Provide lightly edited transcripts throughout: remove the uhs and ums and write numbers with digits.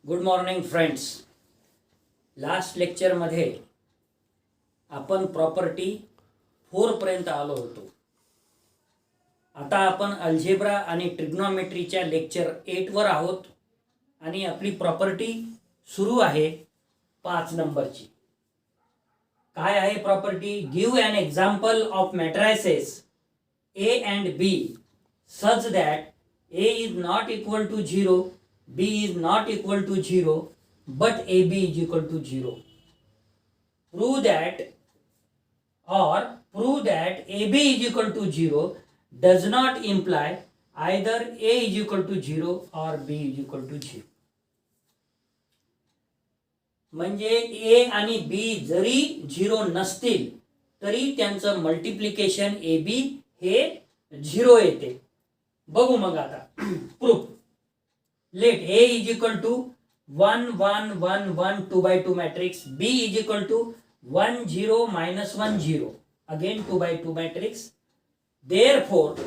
Good morning friends. Last लेक्चरमध्ये आपण property 4 पर्यंत आलो होतो. आता आपण अल्जेब्रा आणि ट्रिग्नोमेट्रीच्या लेक्चर 8 वर आहोत आणि आपली प्रॉपर्टी सुरू आहे 5 नंबरची. काय आहे property? Give an example of matrices A and B such that A is not equal to 0, B is not equal to 0, but AB is equal to 0. Prove that AB is equal to 0 does not imply either A is equal to 0 or B is equal to 0. म्हणजे A आणि B जरी 0 नसतील तरी त्यांचं multiplication AB हे 0 येते. बघू मग आता proof. Let A is equal to 1 1 1 1 2 by 2 matrix, B is equal to 1 0 minus 1 0 again 2 by 2 matrix. Therefore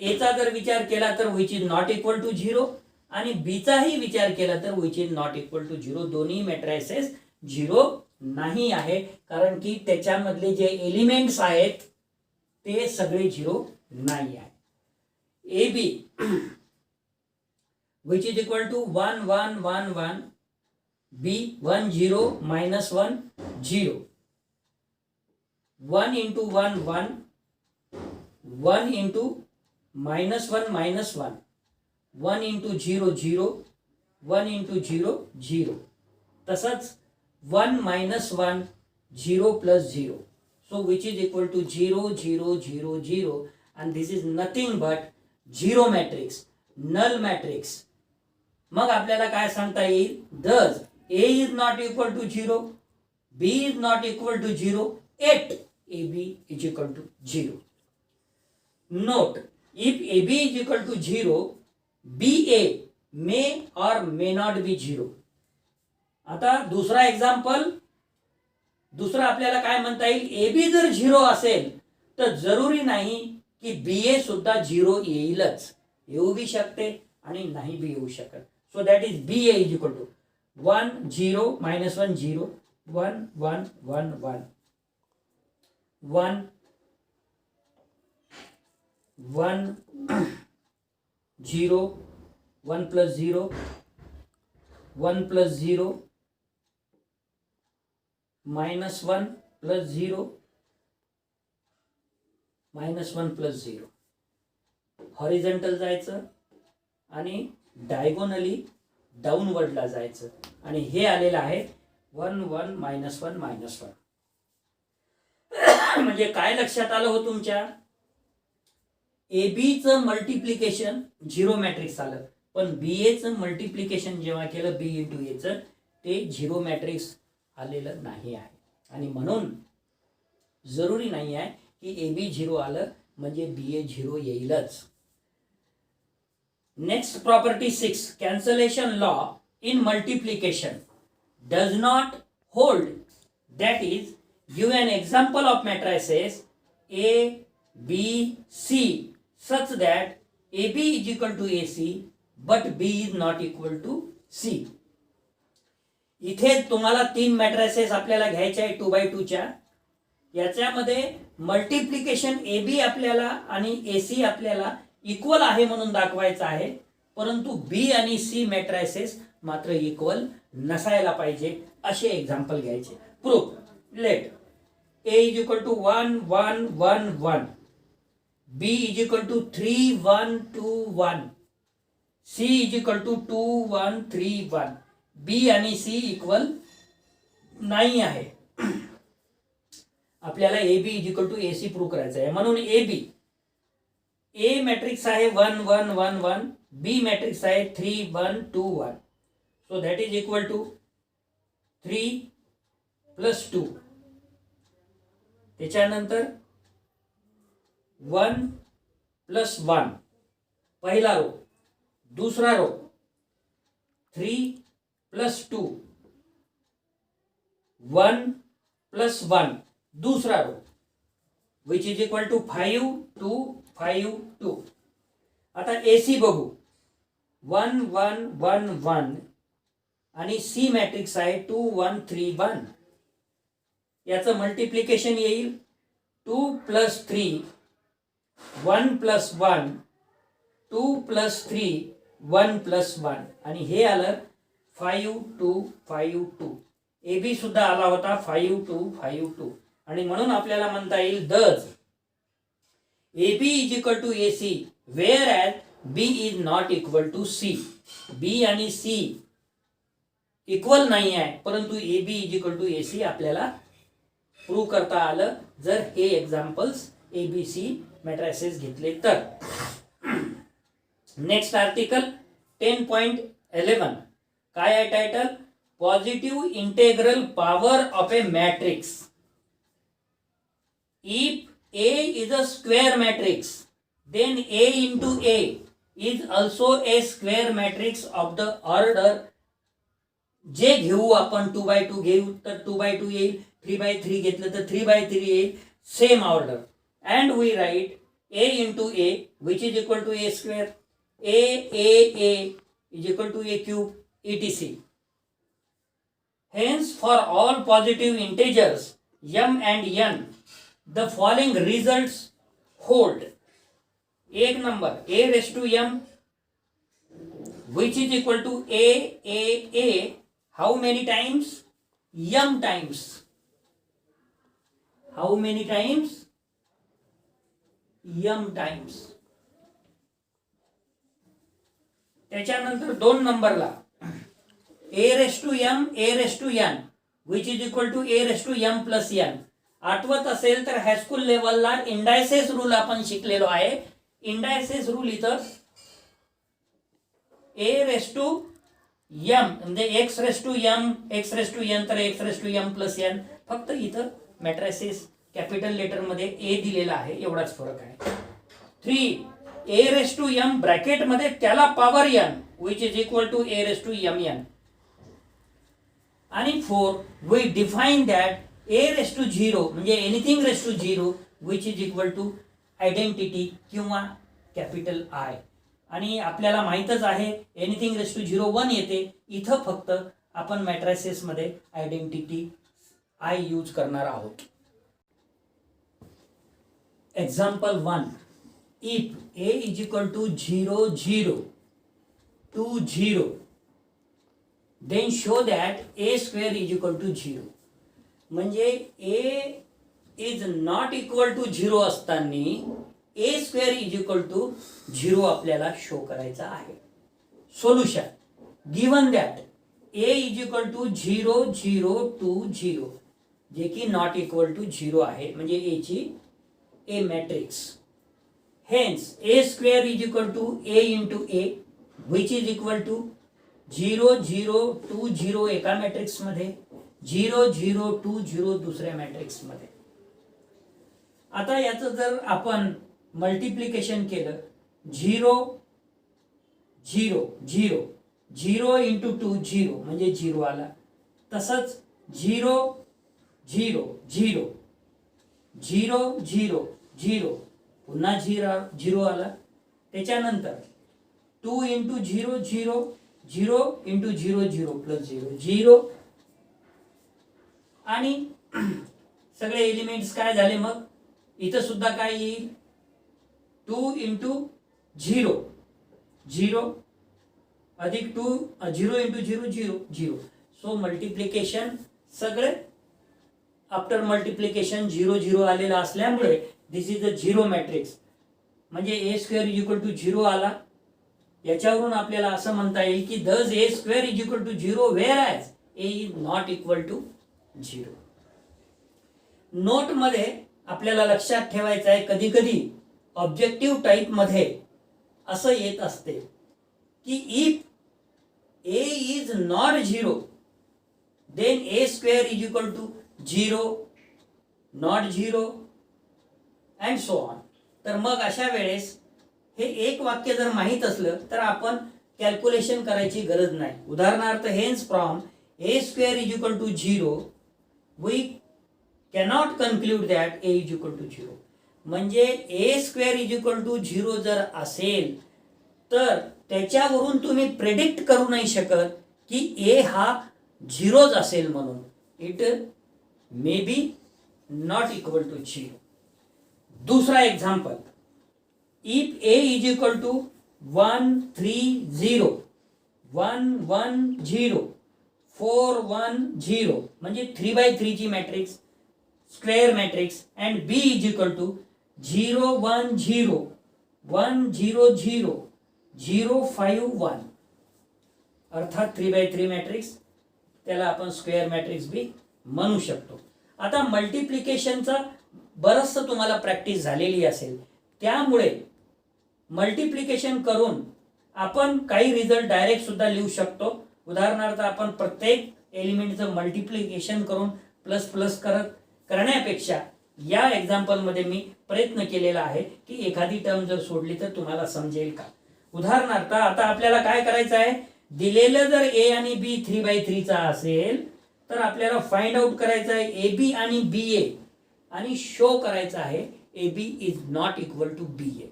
A चा जर विचार केला तर which is not equal to 0 आणि B चाही विचार केला तर which is not equal to 0. दोन्ही मॅट्रायसेस 0 नाही आहे कारण की त्याच्यामधले जे एलिमेंट्स आहेत ते सगळे 0 नाही आहे. AB which is equal to 1 1 1 1, B 1 0 minus 1 0, 1 into 1 1, 1 into minus 1 minus 1, 1 into 0 0, 1 into 0 0. तसंच 1 minus 1 0 plus 0. So which is equal to 0 0 0 0 and this is nothing but 0 matrix, null matrix. मग आपल्याला काय सांगता येईल? Thus A is not equal to 0, B is not equal to 0, yet AB is equal to 0. Note, if AB is equal to 0, BA may or may not be 0. आता दुसरा example, दुसरा आपल्याला काय म्हणता येईल? AB जर 0 असेल तर जरुरी नाही की BA सुद्धा 0 येईलच. येऊ बी शकते आणि नाही बी येऊ शकत. So that is BA is equal to 1 0 minus 1 0, 1 1 1 1, 1 1 0, 1 plus 0, 1 plus 0, minus 1 plus 0, minus 1 plus 0. Horizontal जायचं आणि डायगोनली डाऊनवर्डला जायचं आणि हे आलेलं आहे 1 1 minus 1 minus 1. म्हणजे काय लक्षात आलं हो तुमच्या? AB चं मल्टिप्लिकेशन 0 मॅट्रिक्स आलं, पण BA चं मल्टिप्लिकेशन जेव्हा केलं B इंटू A चं ते 0 मॅट्रिक्स आलेलं नाही आहे आणि म्हणून जरुरी नाही आहे की AB 0 आलं म्हणजे BA 0 येईलच. Next property 6, cancellation law in multiplication does not hold. That is give an example of matrices A B C such that AB is equal to AC but B is not equal to C. इथे तुम्हाला 3 matrices आपल्याला घ्यायचे आहे 2 by 2 च्या. याच्यामध्ये multiplication AB आपल्याला आणि AC आपल्याला इक्वल आहे म्हणून दाखवायचं आहे, परंतु B आणि C मॅट्रायसेस मात्र इक्वल नसायला पाहिजे असे एक्झाम्पल घ्यायचे. Proof. Let A is equal to 1 1 1 1, B is equal to 3 1 2 1, C is equal to 2 1 3 1. B आणि C इक्वल नाही आहे. आपल्याला AB is equal to AC prove करायचं आहे. म्हणून A मॅट्रिक्स आहे 1 1 1 1, B मॅट्रिक्स आहे 3 1 2 1. So that is equal to 3 plus 2. त्याच्यानंतर 1 प्लस 1 पहिला रो, दुसरा रो 3 प्लस 2, 1 प्लस 1 दूसरा row which is equal to 5 2 5 2. आता AC बघू 1 1 1 1 आणि सी मॅट्रिक्स आहे 2 1 3 1. याचं मल्टिप्लिकेशन येईल 2 + 3 1 + 1 2 + 3 1 + 1 आणि हे आलं 5 2 5 2. ए बी सुद्धा आला होता 5 2 5 2 आणि म्हणून आपल्याला म्हणता येईल thus A B is equal to A C whereas B is not equal to C. B आणि सी इक्वल नाही आहे, परंतु A B is equal to A C आपल्याला प्रूव्ह करता आलं जर हे examples A B C matrices घेतले तर. नेक्स्ट आर्टिकल 10.11 काय आहे title? Positive integral power of a matrix. If A is a square matrix, then A into A is also a square matrix of the order. जे घेऊ आपण 2x2 घेऊ तर 2x2 येईल, 3x3 घेतलं तर 3x3 येईल, same order. And we write A into A which is equal to A square. A is equal to A cube etc. Hence for all positive integers m and n the following results hold. एक number a raised to m which is equal to a how many times? m times. How many times? m times. त्याच्यानंतर 2 नंबरला a raised to m a raised to n which is equal to a raised to m plus n. आठवत असेल तर high school लेवलला indices rule आपण शिकलेलो आहे. Indices rule इथं ए रेस टू एम म्हणजे X raise to M X raise to N तर X raise to M plus N. फक्त इथं मॅट्रिसेस कॅपिटल लेटर मध्ये ए दिलेला आहे एवढाच फरक आहे. 3 A raise to m bracket मध्ये त्याला power n which is equal to A raise to m n. आणि 4 we define that a raised to 0 म्हणजे anything raised to 0 which is equal to identity किंवा कॅपिटल आय. आणि आपल्याला माहीतच आहे anything raised to 0 1 येते. इथं फक्त आपण मॅट्रिसेस मध्ये आयडेंटिटी आय यूज करणार आहोत. Example 1 if a is equal to 0 0 2 0 then show that a square is equal to 0. म्हणजे a is not equal to 0 असताना a square is equal to 0 आपल्याला शो करायचा आहे. Solution given that a is equal to 0 0 2 0 जे की not equal to 0 आहे म्हणजे a ची a matrix. Hence a square is equal to a into a which is equal to 0 0 2 0 एका matrix मध्ये 0 0 2 0 दुसऱ्या मॅट्रिक्स मध्ये. आता याचं जर आपण मल्टिप्लिकेशन केलं 0 0 0 0 इंटू 2 0 म्हणजे 0 आला. तसंच 0 0 0 0 0 0 पुन्हा 0 आला. त्याच्यानंतर 2 इंटू 0 0 0 इंटू 0 0 प्लस 0 0 आणि सगळे एलिमेंट्स काय झाले. मग इथं सुद्धा काय येईल 2 इंटू 0 0 अधिक 2 0 इंटू 0 0 0. सो मल्टिप्लिकेशन सगळे आफ्टर मल्टिप्लिकेशन 0 0 आलेला असल्यामुळे दिस इज अ 0 मॅट्रिक्स म्हणजे a square is equal to 0 आला. याच्यावरून आपल्याला असं म्हणता येईल की thus a square is equal to 0 whereas a is not equal to 0. Note मध्ये आपल्याला लक्षात ठेवायचं आहे कधी कधी ऑब्जेक्टिव्ह टाइप मध्ये असं येत असते की if a is not 0 then a square is equal to 0 not 0 and so on. तर मग अशा वेळेस हे एक वाक्य जर माहीत असलं तर आपण कॅल्क्युलेशन करायची गरज नाही. उदाहरणार्थ hence from a square is equal to 0 we cannot conclude that a is equal to 0. म्हणजे a square is equal to 0 जर असेल तर त्याच्यावरून तुम्ही प्रेडिक्ट करू नाही शकत की ए हा झिरोच असेल म्हणून. It may be not equal to zero. दूसरा example, if A is equal to 1 3 0 1 1 0 4 1 0 म्हणजे 3x3 ची matrix, square matrix, and B is equal to 0 1 0 1 0 0 0 5 1 अर्थात 3x3 मॅट्रिक्स, त्याला आपण स्क्वेअर मॅट्रिक्स बी म्हणू शकतो. आता मल्टिप्लिकेशनचा बरंचसं तुम्हाला प्रॅक्टिस झालेली असेल, त्यामुळे मल्टिप्लिकेशन करून आपण काही रिझल्ट डायरेक्ट सुद्धा लिहू शकतो. उदाहरणार्थ आपण प्रत्येक एलिमेंटचं मल्टिप्लिकेशन करून प्लस प्लस करण्यापेक्षा या एक्झाम्पलमध्ये मी प्रयत्न केलेला आहे की एखादी टर्म जर सोडली तर तुम्हाला समजेल का. उदाहरणार्थ आता आपल्याला काय करायचं आहे, दिलेलं जर ए आणि बी 3x3 चा असेल तर आपल्याला फाइंड आउट करायचं आहे ए बी आणि बी ए, आणि शो करायचं आहे A B is not equal to B A.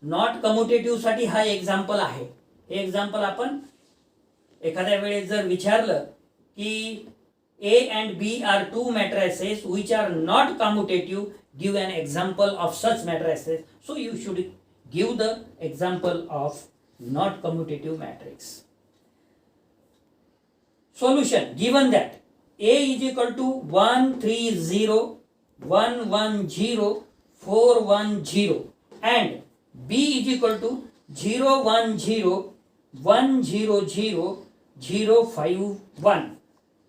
Not commutative साठी हा एक्झाम्पल आहे. हे एक्झाम्पल आपण एखाद्या वेळेस जर विचारलं की A and B are two matrices which are not commutative, give an example of such matrices. So you should give the example of not commutative matrix. Solution, given that A is equal to 1 3 0 1 1 0 4 1 0 and B is equal to 0 1 0 1 0 0 0 5 1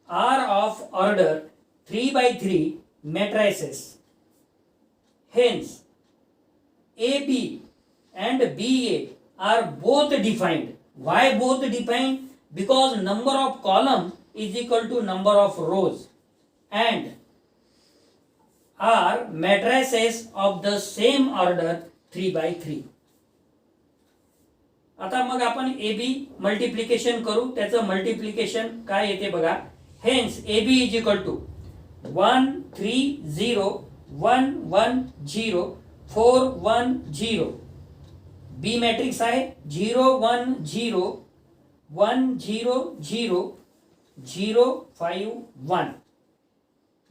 are of order 3x3 matrices. Hence, AB and BA are both defined. Why both defined? Because number of column is equal to number of rows and are matrices of the same order 3x3. आता मग आपण A B multiplication करू. त्याचं multiplication काय येते बघा. Hence AB is equal to 1 3 0 1 1 0 4 1 0. B matrix आहे 0 1 0 1 0 0 0 5 1.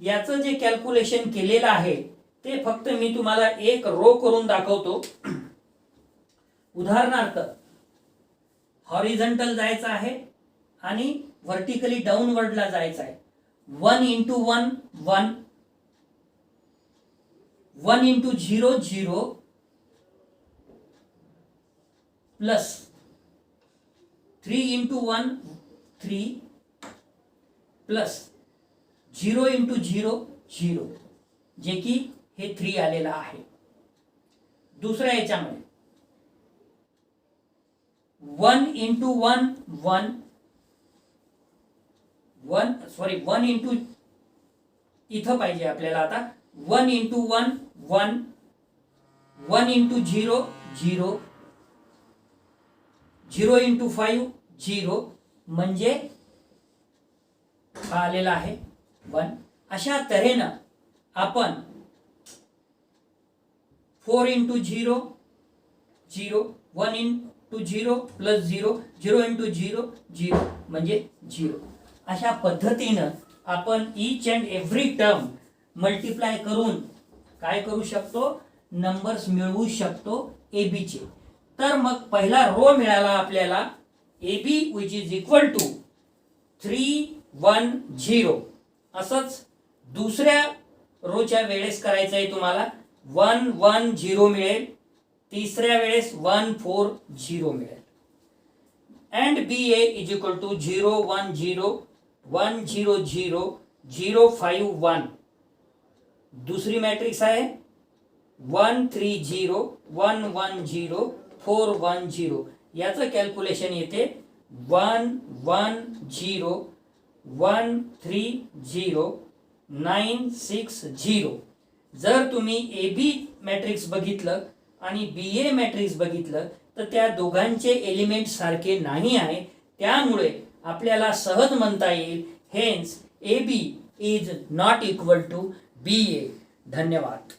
याचं जे कॅल्क्युलेशन केलेलं आहे ते फक्त मी तुम्हाला एक रो करून दाखवतो. उदाहरणार्थ हॉरिझॉन्टल जायचं आहे आणि व्हर्टिकली डाऊनवर्डला जायचं आहे. 1 into 1 1 1 into 0 0 plus 3 into 1 3 plus 0 into 0 0 जे की हे 3 आलेलं आहे. दुसऱ्या याच्यामध्ये 1 into 1 1 1 into इथं पाहिजे आपल्याला आता 1 into 1 1 1 into 0 0 0 into 5 0 म्हणजे हा आलेला आहे 1. अशा तऱ्हेनं आपण 4 into 0 0 1 into 0 plus 0 0 into 0 0 म्हणजे 0. अशा पद्धतीनं आपण each and every term multiply करून काय करू शकतो, नंबर्स मिळवू शकतो एबीचे. तर मग पहिला रो मिळाला आपल्याला AB which is equal to 3 1 0. असंच दुसऱ्या रोच्या वेळेस करायचं आहे तुम्हाला 1 1 0 मिळेल, तिसऱ्या वेळेस 1 4 0 मिळेल. And BA is equal to 0 1 0 1 0 0 0 5 1. दुसरी मॅट्रिक्स आहे 1 3 0 1 1 0 4 1 0. याचं कॅल्क्युलेशन येते 1 1 0 1 3 0 9 6 0. जर तुम्ही ए बी मॅट्रिक्स बघितलं आणि बी ए मॅट्रिक्स बघितलं तर त्या दोघांचे एलिमेंट सारखे नाही आहे. त्यामुळे आपल्याला सहज म्हणता येईल hence A B is not equal to B A. धन्यवाद.